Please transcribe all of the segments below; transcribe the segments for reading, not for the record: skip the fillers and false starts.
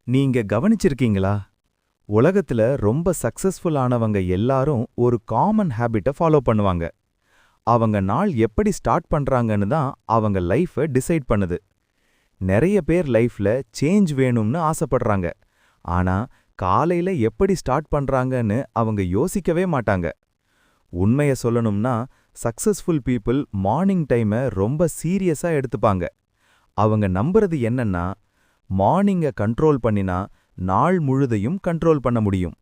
நீங்க கவனிச்சிருக்கீங்களா? உலகத்துல ரொம்ப சக்சஸ்ஃபுல் ஆனவங்க எல்லாரும் ஒரு காமன் ஹேபிட்ட ஃபாலோ பண்ணுவாங்க. அவங்க நாள் எப்படி ஸ்டார்ட் பண்றாங்கன்னு தான் அவங்க லைஃப டிசைட் பண்ணுது. நெறைய பேர் லைஃப்ல சேஞ்ச் வேணும்னு ஆசைப்படுறாங்க. ஆனா காலையில எப்படி ஸ்டார்ட் பண்றாங்கன்னு அவங்க யோசிக்கவே மாட்டாங்க. உண்மைய சொல்லணும்னா, சக்சஸ்ஃபுல் பீப்பிள் மார்னிங் டைம ரொம்ப சீரியஸா எடுத்துப்பாங்க. அவங்க நம்புறது என்னன்னா, மார்னிங்க கண்ட்ரோல் பண்ணினா நாள் முழுதையும் கண்ட்ரோல் பண்ண முடியும்.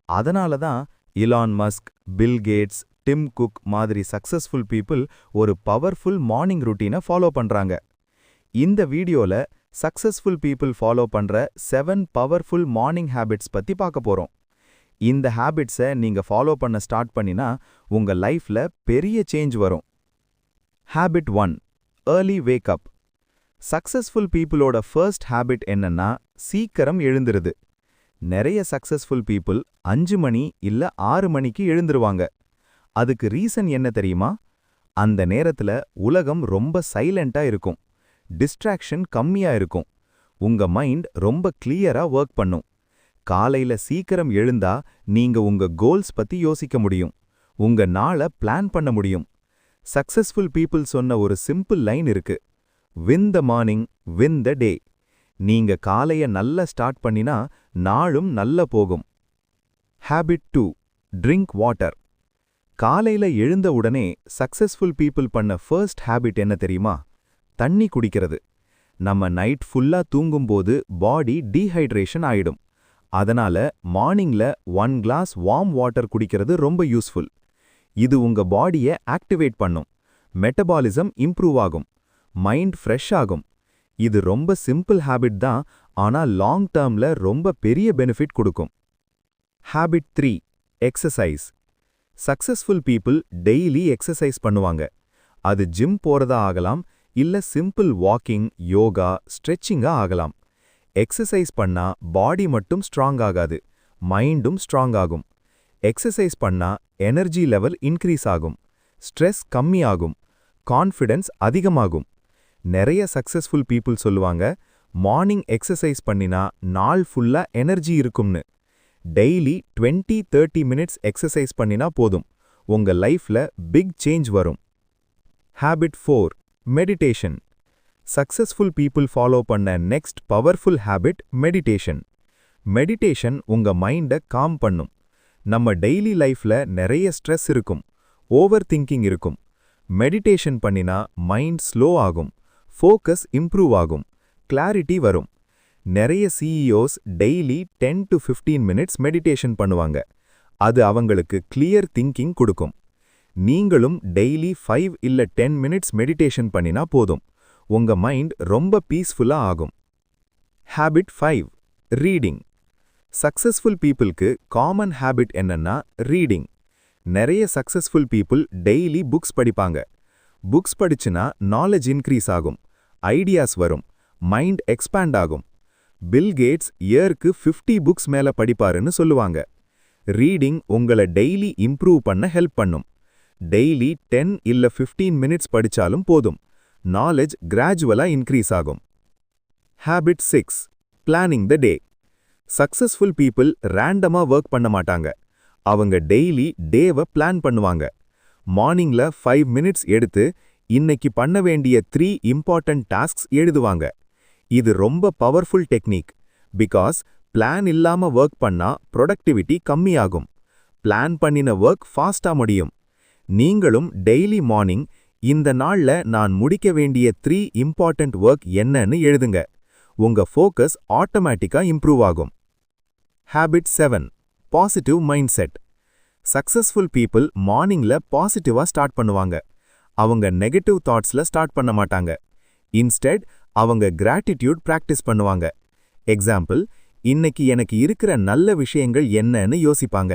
அதனால தான் Elon Musk, Bill Gates, Tim Cook மாதிரி சக்சஸ்ஃபுல் பீப்பிள் ஒரு பவர்ஃபுல் மார்னிங் ருட்டீனை ஃபாலோ பண்றாங்க. இந்த வீடியோல சக்சஸ்ஃபுல் பீப்பிள் ஃபாலோ பண்ற 7 பவர்ஃபுல் மார்னிங் ஹேபிட்ஸ் பத்தி பார்க்க போறோம். இந்த ஹேபிட்ஸை நீங்க ஃபாலோ பண்ண ஸ்டார்ட் பண்ணினா உங்க லைஃப்ல பெரிய சேஞ்ச் வரும். Habit 1, early wake up. Successful பீப்புளோட ஃபர்ஸ்ட் ஹேபிட் என்னன்னா சீக்கிரம் எழுந்திருது. நிறைய சக்சஸ்ஃபுல் பீப்புள் 5 மணி இல்ல 6 மணிக்கு எழுந்துருவாங்க. அதுக்கு ரீசன் என்ன தெரியுமா? அந்த நேரத்துல உலகம் ரொம்ப சைலண்டா இருக்கும், டிஸ்ட்ராக்ஷன் கம்மியா இருக்கும், உங்க மைண்ட் ரொம்ப கிளியரா ஒர்க் பண்ணும். காலையில சீக்கிரம் எழுந்தா நீங்க உங்க கோல்ஸ் பத்தி யோசிக்க முடியும், உங்க நாளை பிளான் பண்ண முடியும். சக்சஸ்ஃபுல் பீப்புள் சொன்ன ஒரு சிம்பிள் லைன் இருக்கு: win the morning, win the day. நீங்க காலைய நல்லா ஸ்டார்ட் பண்ணினா நாளும் நல்ல போகும். Habit 2, drink water. காலையில எழுந்த உடனே சக்சஸ்ஃபுல் பீப்புள் பண்ண ஃபர்ஸ்ட் ஹேபிட் என்ன தெரியுமா? தண்ணி குடிக்கிறது. நம்ம நைட் ஃபுல்லா தூங்கும்போது பாடி டீஹைட்ரேஷன் ஆயிடும். அதனால மார்னிங்ல 1 கிளாஸ் வார்ம் வாட்டர் குடிக்கிறது ரொம்ப யூஸ்ஃபுல். இது உங்க பாடியை ஆக்டிவேட் பண்ணும், மெட்டபாலிசம் இம்ப்ரூவ் ஆகும், மைண்ட் ஃப்ரெஷ் ஆகும். இது ரொம்ப சிம்பிள் ஹேபிட் தான், ஆனா லாங் டேர்ம்ல ரொம்ப பெரிய பெனிஃபிட் கொடுக்கும். Habit 3, exercise. Successful people daily exercise பண்ணுவாங்க. அது ஜிம் போறதா ஆகலாம், இல்ல சிம்பிள் வாக்கிங், யோகா, ஸ்ட்ரெச்சிங்கா ஆகலாம். எக்ஸசைஸ் பண்ணா பாடி மட்டும் ஸ்ட்ராங் ஆகாது, மைண்டும் ஸ்ட்ராங் ஆகும். எக்ஸசைஸ் பண்ணா எனர்ஜி லெவல் இன்க்ரீஸ் ஆகும், ஸ்ட்ரெஸ் கம்மியாகும், கான்ஃபிடன்ஸ் அதிகமாகும். நிறைய சக்சஸ்ஃபுல் பீப்புள் சொல்லுவாங்க, மார்னிங் எக்ஸசைஸ் பண்ணினா நாள் ஃபுல்லா எனர்ஜி இருக்கும்னு. டெய்லி 20-30 மினிட்ஸ் எக்ஸசைஸ் பண்ணினா போதும், உங்க லைஃப்ல பிக் சேஞ்ச் வரும். Habit 4, meditation. Successful people follow பண்ண next powerful habit meditation. Meditation உங்க மைண்டை காம் பண்ணும். நம்ம டெய்லி லைஃப்ல நிறைய ஸ்ட்ரெஸ் இருக்கும், ஓவர் திங்கிங் இருக்கும். மெடிடேஷன் பண்ணினா மைண்ட் ஸ்லோ ஆகும், ஃபோக்கஸ் இம்ப்ரூவ் ஆகும், கிளாரிட்டி வரும். நிறைய சிஇஓஸ் டெய்லி 10-15 மினிட்ஸ் மெடிடேஷன் பண்ணுவாங்க. அது அவங்களுக்கு கிளியர் திங்கிங் கொடுக்கும். நீங்களும் டெய்லி 5 இல்ல 10 மினிட்ஸ் மெடிடேஷன் பண்ணினா போதும், உங்க மைண்ட் ரொம்ப பீஸ்ஃபுல்லா ஆகும். Habit 5, reading. சக்சஸ்ஃபுல் பீப்புளுக்கு காமன் ஹேபிட் என்னன்னா ரீடிங். நிறைய சக்சஸ்ஃபுல் பீப்புள் டெய்லி புக்ஸ் படிப்பாங்க. புக்ஸ் படிச்சுனா நாலேஜ் இன்க்ரீஸ் ஆகும், ஐடியாஸ் வரும், மைண்ட் எக்ஸ்பேண்ட் ஆகும். பில் கேட்ஸ் இயருக்கு 50 புக்ஸ் மேல படிப்பாருன்னு சொல்லுவாங்க. ரீடிங் உங்களை டெய்லி இம்ப்ரூவ் பண்ண ஹெல்ப் பண்ணும். டெய்லி 10 இல்ல 15 மினிட்ஸ் படிச்சாலும் போதும், நாலேஜ் கிராஜுவலா இன்க்ரீஸ் ஆகும். ஹேபிட் 6, பிளானிங் த டே. சக்சஸ்ஃபுல் பீப்புள் ரேண்டமா ஒர்க் பண்ண மாட்டாங்க. அவங்க டெய்லி டேவை பிளான் பண்ணுவாங்க. மார்னிங்ல 5 மினிட்ஸ் எடுத்து இன்னைக்கு பண்ண வேண்டிய 3 இம்பார்ட்டன்ட் டாஸ்க்ஸ் எழுதுவாங்க. இது ரொம்ப பவர்ஃபுல் டெக்னிக். பிகாஸ் பிளான் இல்லாம ஒர்க் பண்ணா ப்ரொடக்டிவிட்டி கம்மியாகும், பிளான் பண்ணின ஒர்க் ஃபாஸ்டா முடியும். நீங்களும் டெய்லி மார்னிங் இந்த நாள்ல நான் முடிக்க வேண்டிய 3 இம்பார்ட்டன்ட் ஒர்க் என்னன்னு எழுதுங்க. உங்க ஃபோக்கஸ் ஆட்டோமேட்டிக்கா இம்ப்ரூவ் ஆகும். Habit 7, positive mindset. Successful people மார்னிங்ல பாசிட்டிவா ஸ்டார்ட் பண்ணுவாங்க. அவங்க நெகட்டிவ் தாட்ஸ்ல ஸ்டார்ட் பண்ண மாட்டாங்க. இன்ஸ்டெட் அவங்க கிராட்டிட்யூட் பிராக்டிஸ் பண்ணுவாங்க. எக்ஸாம்பிள், இன்னைக்கு எனக்கு இருக்கிற நல்ல விஷயங்கள் என்னன்னு யோசிப்பாங்க.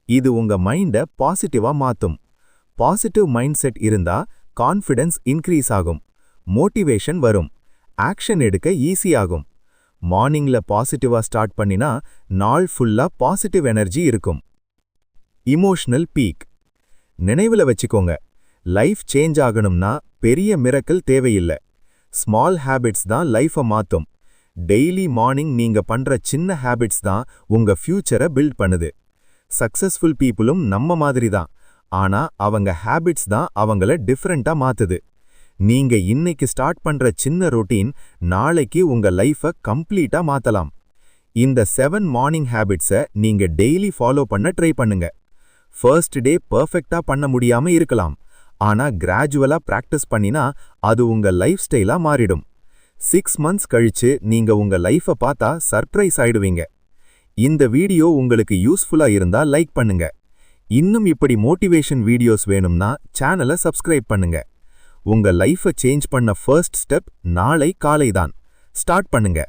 இது உங்க மைண்டை பாசிட்டிவா மாத்தும். பாசிட்டிவ் மைண்ட் செட் இருந்தா கான்ஃபிடன்ஸ் இன்க்ரீஸ் ஆகும், மோட்டிவேஷன் வரும், ஆக்ஷன் எடுக்க ஈஸியாகும். மார்னிங்ல பாசிட்டிவா ஸ்டார்ட் பண்ணினா நாள் ஃபுல்லா பாசிட்டிவ் எனர்ஜி இருக்கும். Emotional peak. நினைவுல வச்சுக்கோங்க, லைஃப் சேஞ்ச் ஆகணும்னா பெரிய மிரக்கல் தேவையில்லை. ஸ்மால் ஹேபிட்ஸ் தான் லைஃபை மாத்தும். டெய்லி மார்னிங் நீங்க பண்ற சின்ன ஹேபிட்ஸ் தான் உங்க ஃபியூச்சரை பில்ட் பண்ணுது. சக்சஸ்ஃபுல் பீப்புளும் நம்ம மாதிரி தான், ஆனா அவங்க ஹேபிட்ஸ் தான் அவங்கள டிஃபரெண்டா மாத்துது. நீங்க இன்னைக்கு ஸ்டார்ட் பண்ற சின்ன ரொட்டீன் நாளைக்கு உங்க லைஃபை கம்ப்ளீட்டா மாத்தலாம். இந்த 7 மார்னிங் ஹேபிட்ஸை நீங்க டெய்லி ஃபாலோ பண்ண ட்ரை பண்ணுங்க. ஃபர்ஸ்ட் டே பெர்ஃபெக்ட்டா பண்ண முடியாம இருக்கலாம், ஆனா கிராஜுவலா பிராக்டிஸ் பண்ணினா அது உங்க லைஃப் ஸ்டைலா மாறிடும். 6 months கழிச்சு நீங்க உங்க லைஃபை பார்த்தா சர்ப்ரைஸ் ஆயிடுவீங்க. இந்த வீடியோ உங்களுக்கு யூஸ்ஃபுல்லா இருந்தா லைக் பண்ணுங்க. இன்னும் இப்படி மோட்டிவேஷன் வீடியோஸ் வேணும்னா சேனலை சப்ஸ்கிரைப் பண்ணுங்க. உங்க லைஃபை சேஞ்ச் பண்ண ஃபர்ஸ்ட் ஸ்டெப் நாளை காலை தான். ஸ்டார்ட் பண்ணுங்க.